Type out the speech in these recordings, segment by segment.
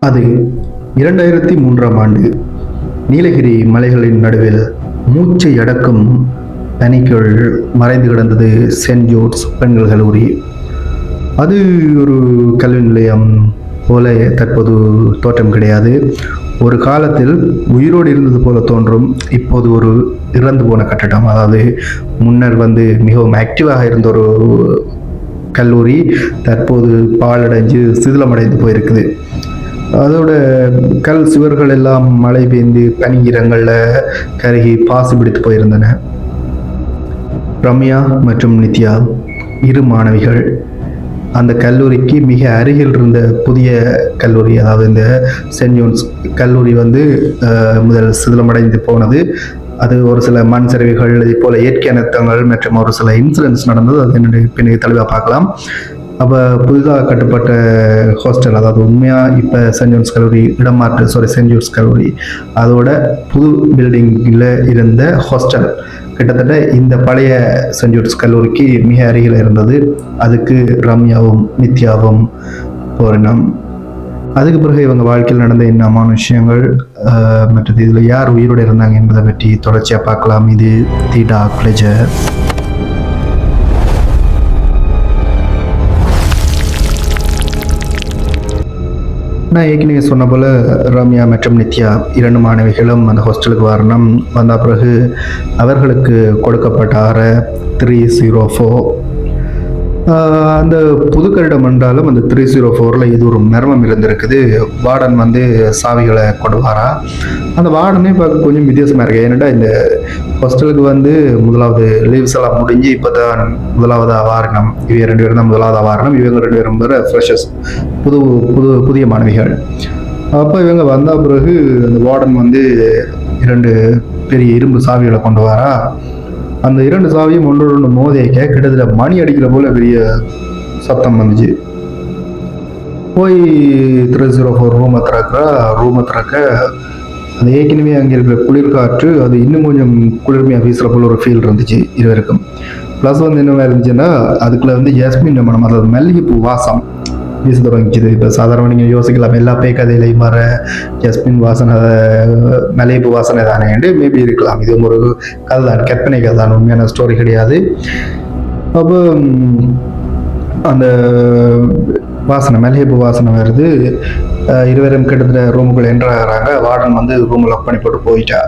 அது 2003ஆம் ஆண்டு நீலகிரி மலைகளின் நடுவில் மூச்சை அடக்கும் பனிக்குள் மறைந்து கிடந்தது சென்ட் ஜோர்ஜ் பெண்கள் கல்லூரி. அது ஒரு கல்வி நிலையம் போல தற்போது தோற்றம் கிடையாது. ஒரு காலத்தில் உயிரோடு இருந்தது போல தோன்றும். இப்போது ஒரு இறந்து போன கட்டடம். அதாவது முன்னர் மிகவும் ஆக்டிவாக இருந்த ஒரு கல்லூரி தற்போது பாழடைஞ்சு சிதிலமடைந்து போயிருக்குது. அதோட கல் சுவர்கள் எல்லாம் மழை பெய்ந்து பனியிரங்களில் கருகி பாசி பிடித்து போயிருந்தன. ரம்யா மற்றும் நித்யா இரு மாணவிகள். அந்த கல்லூரிக்கு மிக அருகில் இருந்த புதிய கல்லூரி, அதாவது இந்த சென்ட் ஜோன்ஸ் கல்லூரி முதல் சிதிலமடைந்து போனது. அது ஒரு சில மண் சரிவுகள், இது போல இயற்கை அனர்த்தங்கள் மற்றும் ஒரு சில இன்சிடென்ட்ஸ் நடந்தது. அது என்னுடைய பின்னாடி தெளிவாக பார்க்கலாம். அப்போ புதிதாக கட்டப்பட்ட ஹாஸ்டல், அதாவது உண்மையாக இப்போ சென்ட் ஜோன்ஸ் கல்லூரி சென்ட் ஜோன்ஸ் கல்லூரி அதோட புது பில்டிங்கில் இருந்த ஹாஸ்டல் கிட்டத்தட்ட இந்த பழைய சென்ட் ஜோன்ஸ் கல்லூரிக்கு மிக அருகில் இருந்தது. அதுக்கு ரம்யாவும் நித்யாவும் போரினம். அதுக்கு பிறகு இவங்க வாழ்க்கையில் நடந்த என்னமான விஷயங்கள் மற்றது இதில் யார் உயிரோடு இருந்தாங்க என்பதை பற்றி தொடர்ச்சியாக பார்க்கலாம். இது தி டார்க் பிளெஜர். நான் ஏற்கனவே சொன்ன போல் ரம்யா மற்றும் நித்யா இரண்டு மாணவிகளும் அந்த ஹாஸ்டலுக்கு வரணும். வந்த பிறகு அவர்களுக்கு கொடுக்கப்பட்ட அறை 304. அந்த புது கட்டிடம் என்றாலும் அந்த 304 இது ஒரு மர்மம் இருந்திருக்குது. வார்டன் சாவிகளை கொடுவாரா. அந்த வார்டனே பார்க்க கொஞ்சம் வித்தியாசமாக இருக்கு. ஏன்னாடா இந்த ஹாஸ்டலுக்கு முதலாவது லீவ்ஸ் எல்லாம் முடிஞ்சு இப்போ தான் முதலாவதாக வாரணம். இவங்க 2 பேரும் தான் முதலாவதாக வாரணம். இவங்க 2 பேரும் ஃப்ரெஷர்ஸ், புதிய மாணவிகள். அப்போ இவங்க வந்த பிறகு அந்த வார்டன் 2 பெரிய இரும்பு சாவிகளை கொண்டு வரா. அந்த 2 சாவியும் ஒன்று மோதிக்க கிட்டத்தட்ட மணி அடிக்கிற போல பெரிய சத்தம் வந்துச்சு. போய் 304 ரூமை திறக்க அது ஏற்கனவே அங்கே இருக்கிற குளிர் காற்று அது இன்னும் கொஞ்சம் குளிர்மையாக வீசுகிற போல ஒரு ஃபீல் இருந்துச்சு இருவருக்கும். ப்ளஸ் என்ன இருந்துச்சுன்னா அதுக்குள்ள ஜாஸ்மின் மனம், அதாவது மல்லிகைப்பூ வாசம் வீச தொடங்கிச்சுது. இப்போ சாதாரண நீங்கள் யோசிக்கலாம், எல்லா பேக்கதையிலையும் வர ஜஸ்மின் வாசனை மல்லிகைப்பூ வாசனை தானே மேபி இருக்கலாம். இது ஒரு கதை தான், கற்பனை கதை தான், உண்மையான ஸ்டோரி கிடையாது. அப்போ அந்த வாசனை, மல்லிகைப்பூ வாசனை வருது. இருவரும் கிட்டத்தட்ட ரூமுக்குள்ள என்ட்ராகிறாங்க. வார்டன் ரூமை லாக் பண்ணி போட்டு போயிட்டா.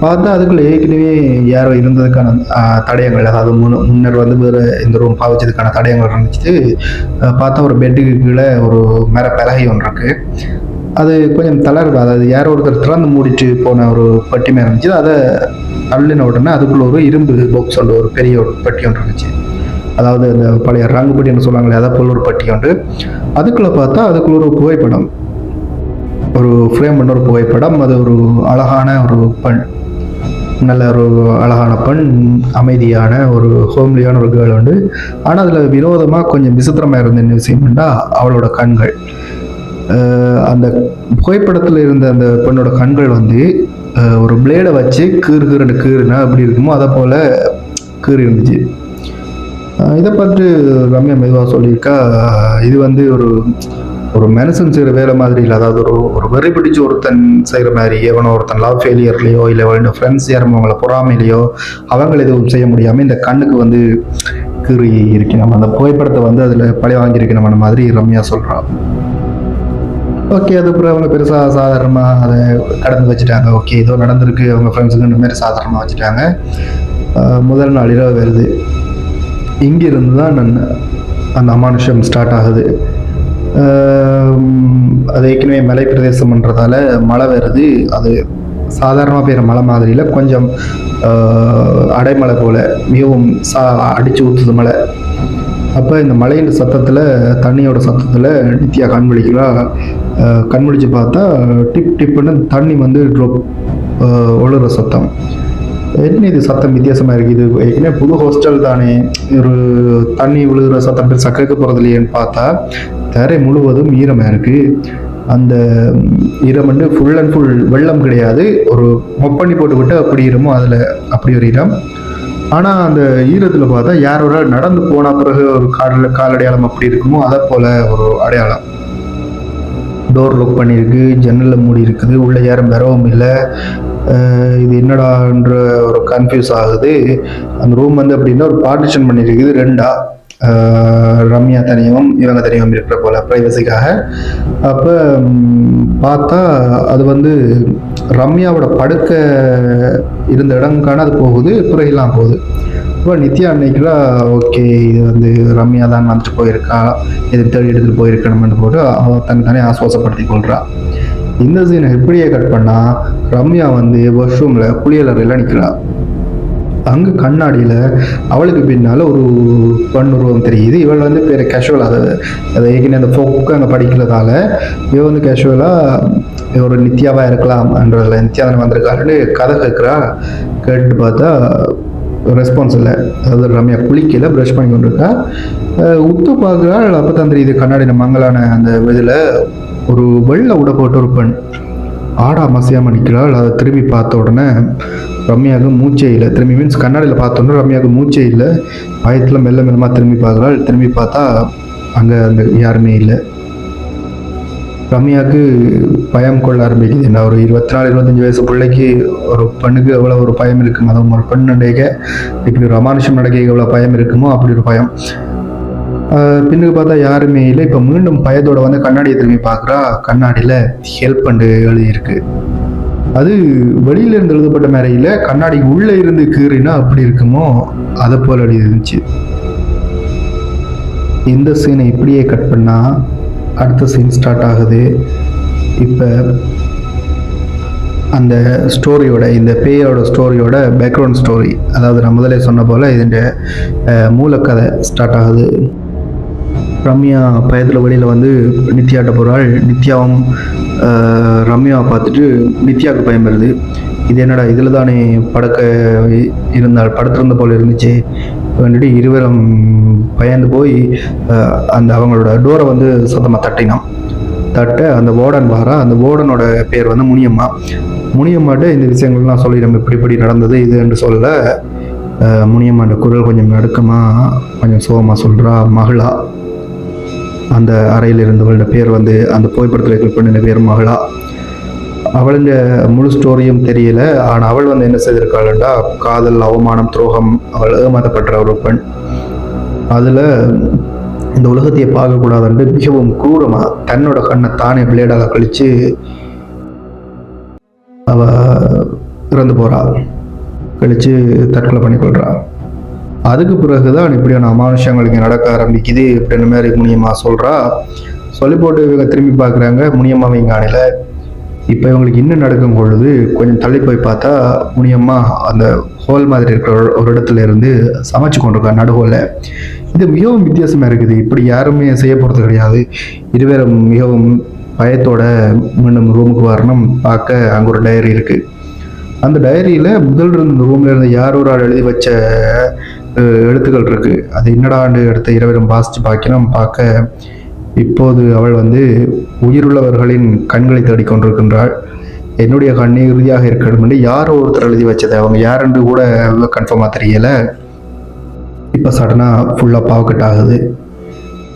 பார்த்தா அதுக்குள்ள ஏற்கனவே யாரோ இருந்ததுக்கான தடயங்கள், அதாவது முன்னர் வேறு இந்த ரூம் பாவிச்சதுக்கான தடயங்கள் இருந்துச்சு. பார்த்தா ஒரு பெட்டுக்கு கீழே ஒரு பலகை ஒன்று இருக்கு. அது கொஞ்சம் தளருது. அதாவது யாரோ ஒருத்தர் திறந்து மூடிட்டு போன ஒரு பெட்டி மாதிரி இருந்துச்சு. அதை அள்ளின உடனே அதுக்குள்ள ஒரு இரும்பு பாக்ஸ் ஒன்று, ஒரு பெரிய ஒரு பெட்டி ஒன்று இருந்துச்சு. அதாவது அந்த பழைய ரங்கு பெட்டின்னு சொல்லுவாங்களே, அதை போல் ஒரு பெட்டி ஒன்று. அதுக்குள்ள பார்த்தா அதுக்குள்ள ஒரு புகைப்படம், ஒரு ஃப்ரேம் பண்ண ஒரு புகைப்படம். அது ஒரு அழகான ஒரு பெண், நல்ல ஒரு அழகான பெண், அமைதியான ஒரு ஹோம்லியான ஒரு கேர்ள் உண்டு. ஆனால் அதில் வினோதமாக கொஞ்சம் விசித்திரமாக இருந்த என்ன விஷயம்னா அவளோட கண்கள். அந்த புகைப்படத்தில் இருந்த அந்த பெண்ணோட கண்கள் ஒரு பிளேடை வச்சு கீறுனா எப்படி இருக்குமோ அதை போல் கீறு இருந்துச்சு. இதை பார்த்து ரம்யா மெதுவாக சொல்லியிருக்கா, இது ஒரு மனுஷன் செய்கிற வேலை மாதிரி இல்லை. அதாவது ஒரு வெறி பிடிச்சி ஒருத்தன் செய்கிற மாதிரி, எவனோ ஒருத்தன் லவ் ஃபெயிலியர்லையோ இல்லை அவனோட ஃப்ரெண்ட்ஸ் யாரும் அவங்கள பொறாமையிலையோ அவங்கள எதுவும் செய்ய முடியாமல் இந்த கண்ணுக்கு கீறி இருக்கணும். அந்த புகைப்படத்தை அதில் பழி வாங்கியிருக்கணும் மாதிரி ரம்யா சொல்கிறான். ஓகே, அதுக்கப்புறம் அவங்க பெருசாக சாதாரணமாக அதை கடந்து வச்சுட்டாங்க. ஓகே, ஏதோ நடந்திருக்கு, அவங்க ஃப்ரெண்ட்ஸுக்கு இந்த மாதிரி சாதாரணமாக வச்சுட்டாங்க. முதல் நாள் இரவு வருது. இங்கிருந்து தான் அந்த அமானுஷம் ஸ்டார்ட் ஆகுது. அது ஏற்கனவே மலை பிரதேசம்ன்றதால மழை வருது. அது சாதாரணமாக பெய்கிற மழை மாதிரி இல்லை, கொஞ்சம் அடைமழை போல் மிகவும் அடித்து ஊற்றுது மழை. அப்போ இந்த மழையின் சத்தத்தில், தண்ணியோட சத்தத்தில் நித்யா கண் முழிச்சு பார்த்தா டிப் டிப்புன்னு தண்ணி ட்ராப் ஒழுகிற சத்தம். என்ன இது சத்தம் வித்தியாசமாக இருக்குது, இது ஏற்கனவே புது ஹாஸ்டல் தானே, ஒரு தண்ணி விழுகிற சத்தம் பெருசாக கேட்க போகிறது இல்லையேன்னு பார்த்தா தரை முழுவதும் ஈரமாக இருக்குது. அந்த ஈரம் ஃபுல் அண்ட் ஃபுல் வெள்ளம் கிடையாது, ஒரு மொப்பண்ணி போட்டு விட்டு அப்படி ஈரமோ அதில் அப்படி ஒரு ஈரம். ஆனால் அந்த ஈரத்தில் பார்த்தா யாரோட நடந்து போன பிறகு ஒரு காலடையாளம் அப்படி இருக்குமோ அதை போல் ஒரு அடையாளம். டோர் லாக் பண்ணியிருக்கு, ஜன்னலில் மூடி இருக்குது, உள்ளே யாரும் வரவும் இல்லை. இது என்னடான்ற ஒரு கன்ஃபியூஸ் ஆகுது. அந்த ரூம் வந்து அப்படின்னா ஒரு பார்ட்டிஷன் பண்ணியிருக்குது ரெண்டா, ரம்யா தனியும் இவங்க தனியும் இருக்கிற போல ப்ரைவசிக்காக. அப்போ பார்த்தா அது வந்து ரம்யாவோட படுக்க இருந்த இடம் காணாது போகுது, பிறகுலாம் போகுது. இப்போ நித்யா அன்னைக்குல ஓகே இது வந்து ரம்யா தான் வந்துட்டு போயிருக்கா, இது தேடி எடுத்துகிட்டு போயிருக்கணும்னு போட்டு அவள் தன்னை ஆசுவாசப்படுத்தி கொள்றா. இந்த சீனை எப்படியே கட் பண்ணா ரம்யா வந்து வாஷ்ரூமில் குளியலறையில் நிற்கிறா. அங்கே கண்ணாடியில் அவளுக்கு பின்னால் ஒரு பெண்ணுருவம் தெரியுது. இவள் வந்து பேர் கேஷுவலாக அதை ஏற்கனவே அந்த ஃபோக்கு அங்கே படிக்கிறதால இவள் வந்து கேஷுவலாக ஒரு நித்யாவாக இருக்கலாம்ன்றதில் நித்யா தானே வந்திருக்காருன்னு கதை கேட்குறா. கேட்டு பார்த்தா ரெஸ்பான்ஸ் இல்லை. அதாவது ரம்யா குளிக்கல, ப்ரஷ் பண்ணி கொண்டிருக்கா. உத்து பார்க்குறாள். அப்போ தான் தெரியுது கண்ணாடி மங்கலான அந்த இதில் ஒரு வெள்ளை உடை போட்டு ஒரு பெண் ஆடா மசியாமல் நிற்கிறாள். அதை திரும்பி பார்த்த உடனே ரம்யாவுக்கு மூச்சே இல்லை. திரும்பி மீன்ஸ் கண்ணாடியில் பார்த்தோன்னே ரம்யாவுக்கு மூச்சே இல்லை. பயத்தில் மெல்ல மெல்லமாக திரும்பி பார்க்குறாள். திரும்பி பார்த்தா அங்கே அந்த யாருமே இல்லை. ரம்யாவுக்கு பயம் கொள்ள ஆரம்பிக்குது. என்ன ஒரு 24-25 வயசு பிள்ளைக்கு ஒரு பெண்ணுக்கு எவ்வளோ ஒரு பயம் இருக்கும், அதுவும் ஒரு பெண் நடக்க இப்படி ஒரு அமானுஷம் நடக்க எவ்வளோ பயம் இருக்குமோ அப்படி ஒரு பயம். பின்னுக்கு பார்த்தா யாருமே இல்லை. இப்போ மீண்டும் பயத்தோட வந்து கண்ணாடியை திரும்பி பார்க்குறா. கண்ணாடியில் ஹெல்ப் பண்ணு எழுதியிருக்கு. அது வெளியிலேருந்து எழுதப்பட்ட மேரையில் கண்ணாடி உள்ளே இருந்து கீறினா அப்படி இருக்குமோ அதை போல் எழுதி இருந்துச்சு. இந்த சீனை இப்படியே கட் பண்ணால் அடுத்த சீன் ஸ்டார்ட் ஆகுது. இப்போ அந்த ஸ்டோரியோட இந்த பேயோட ஸ்டோரியோட பேக்ரவுண்ட் ஸ்டோரி, அதாவது நான் முதலே சொன்ன போல் இதோட மூலக்கதை ஸ்டார்ட் ஆகுது. ரம்யா பயத்தில் வெளியில் வந்து நித்யாட்ட போகிறாள். நித்யாவும் ரம்யாவை பார்த்துட்டு நித்யாவுக்கு பயம் வருது. இது என்னடா இதில் தானே படுத்திருந்த போல் இருந்துச்சு வந்துட்டு இருவரும் பயந்து போய் அந்த அவங்களோட டோரை வந்து சத்தமாக தட்ட அந்த வார்டன் வாரா. அந்த வார்டனோட பேர் வந்து முனியம்மாட்ட இந்த விஷயங்கள்லாம் சொல்லி நம்ம இப்படி நடந்தது இது என்று சொல்ல முனியம்மாண்ட குரல் கொஞ்சம் நடுக்கமாக கொஞ்சம் சோகமாக சொல்கிறா. மகளா அந்த அறையில் இருந்தவளோட பேர் வந்து அந்த புகைப்படத்தில் இருக்கிற பெண்ணின் பேர் மகளா. அவளுடைய முழு ஸ்டோரியும் தெரியல. ஆனால் அவள் வந்து என்ன செய்திருக்காள்டா காதல், அவமானம், துரோகம், அவள் ஏமாற்றப்பட்ட ஒரு பெண். அதில் இந்த உலகத்தையே பார்க்கக்கூடாதுன்னு மிகவும் கூரமாக தன்னோட கண்ணை தானே பிளேடாக கழித்து அவ இறந்து போகிறா, கழித்து தற்கொலை பண்ணிக்கொள்கிறா. அதுக்கு பிறகுதான் இப்படியான அமானுஷங்கள் இங்கே நடக்க ஆரம்பிக்குது அப்படின்னு மாதிரி முனியம்மா சொல்கிறா. சொல்லி போட்டு இவங்க திரும்பி பார்க்குறாங்க. முனியம்மாவை இங்கே அணையில. இப்போ இவங்களுக்கு இன்னும் நடக்கும் பொழுது கொஞ்சம் தள்ளி போய் பார்த்தா முனியம்மா அந்த ஹோல் மாதிரி இருக்கிற ஒரு இடத்துல இருந்து சமைச்சு கொண்டிருக்கா நடுஹோலில். இது மிகவும் வித்தியாசமாக இருக்குது. இப்படி யாருமே செய்ய போகிறது கிடையாது. இருவேரும் மிகவும் பயத்தோட மீண்டும் ரூமுக்கு வரணும். பார்க்க அங்கே ஒரு டைரி இருக்குது. அந்த டைரியில் முதல் இருந்த ரூமில் இருந்து யார் ஒரு ஆள் எழுதி வச்ச எழுத்துக்கள் இருக்குது. அது என்னடாண்டு எடுத்து இருவரும் வாசித்து பார்க்க இப்போது அவள் வந்து உயிருள்ளவர்களின் கண்களை தேடிக்கொண்டிருக்கின்றாள். என்னுடைய கண்ணை இறுதியாக இருக்கணும் என்று யாரோ ஒருத்தர் எழுதி வச்சது. அவங்க யாருன்னு கூட கன்ஃபார்மாக தெரியலை. இப்போ சடனாக ஃபுல்லாக பாவக்கட் ஆகுது.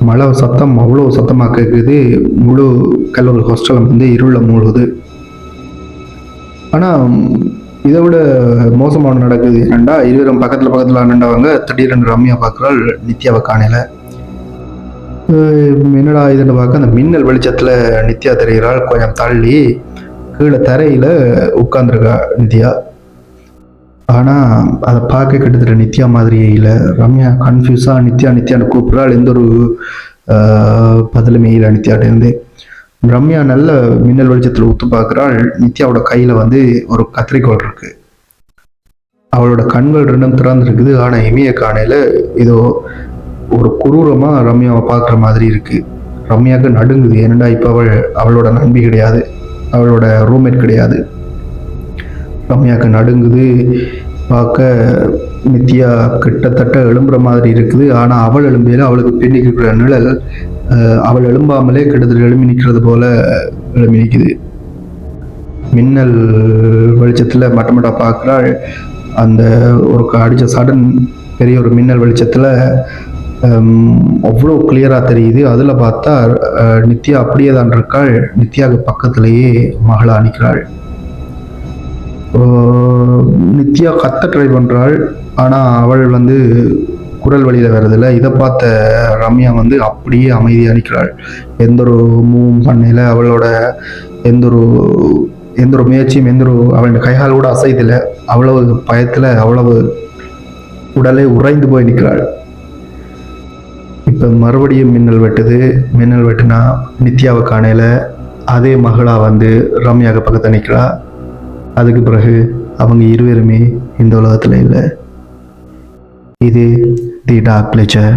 மழை சத்தம் அவ்வளோ சத்தமாக கேட்குது. முழு கல்லூரி ஹாஸ்டலும் வந்து இருளில் மூழ்குது. ஆனால் இதை விட மோசமான நடக்குது என்னண்டா இருவரும் பக்கத்தில் அண்ணண்டவங்க திடீரென்று ரம்யா பார்க்குறாள். நித்யாவை காணல. என்னடா இதுன்னு பார்க்க அந்த மின்னல் வெளிச்சத்தில் நித்யா தெரிகிறாள். கொஞ்சம் தள்ளி கீழே தரையில் உட்காந்துருக்கா நித்யா. ஆனால் அதை பார்க்க கிட்டத்தட்ட நித்யா மாதிரியே இல்லை. ரம்யா கன்ஃபியூஸாக நித்யான்னு கூப்பிட்றாள். எந்த ஒரு பதிலுமே இல்லை நித்யாட்டேருந்து. ரம்யா நல்ல மின்னல் வெளிச்சத்தில் உத்து பார்க்குறாள். நித்யாவோட கையில் வந்து ஒரு கத்திரிக்கோள் இருக்கு. அவளோட கண்கள் ரெண்டும் திறந்துருக்குது. ஆனால் இமைய காணையில் ஏதோ ஒரு குரூரமாக ரம்யாவை பார்க்குற மாதிரி இருக்கு. ரம்யாவுக்கு நடுங்குது. ஏனண்டா இப்போ அவளோட நண்பி கிடையாது, அவளோட ரூம்மேட் கிடையாது. ரம்யாவுக்கு நடுங்குது. பார்க்க நித்யா கிட்டத்தட்ட எழும்புற மாதிரி இருக்குது. ஆனால் அவள் எழும்பியில் அவளுக்கு பின்னிக்கு இருக்கிற நிழல் அவள் எழும்பாமலே கிட்டத்தட்ட எழுமி நிற்கிறது போல எழுமி நிற்குது. மின்னல் வெளிச்சத்தில் மட்டமட்டா பார்க்குறாள். அந்த ஒரு அடித்த சடன் பெரிய ஒரு மின்னல் வெளிச்சத்தில் அவ்வளோ கிளியராக தெரியுது. அதில் பார்த்தா நித்யா அப்படியே தான் இருக்காள். நித்யாவுக்கு பக்கத்திலேயே மகளா நிற்கிறாள். நித்யா கத்த ட்ரை பண்ணுறாள். ஆனால் அவள் வந்து குரல் வழியில் வர்றதில்ல. இதை பார்த்த ரம்யா வந்து அப்படியே அமைதியாக நிற்கிறாள். எந்த ஒரு மூவும் பண்ணல. அவளோட எந்த ஒரு முயற்சியும் அவள் கைகால் கூட அசைதில்லை. அவ்வளவு பயத்தில் அவ்வளவு உடலை உறைந்து போய் நிற்கிறாள். இப்போ மறுபடியும் மின்னல் வெட்டுனா நித்யாவை காணையில் அதே மகளா வந்து ரம்யாவுக்கு பக்கத்தில் நிற்கிறா. அதுக்கு பிறகு அவங்க இருவருமே இந்த உலகத்தில் இல்லை. இது தி டார்க் லெஜர்.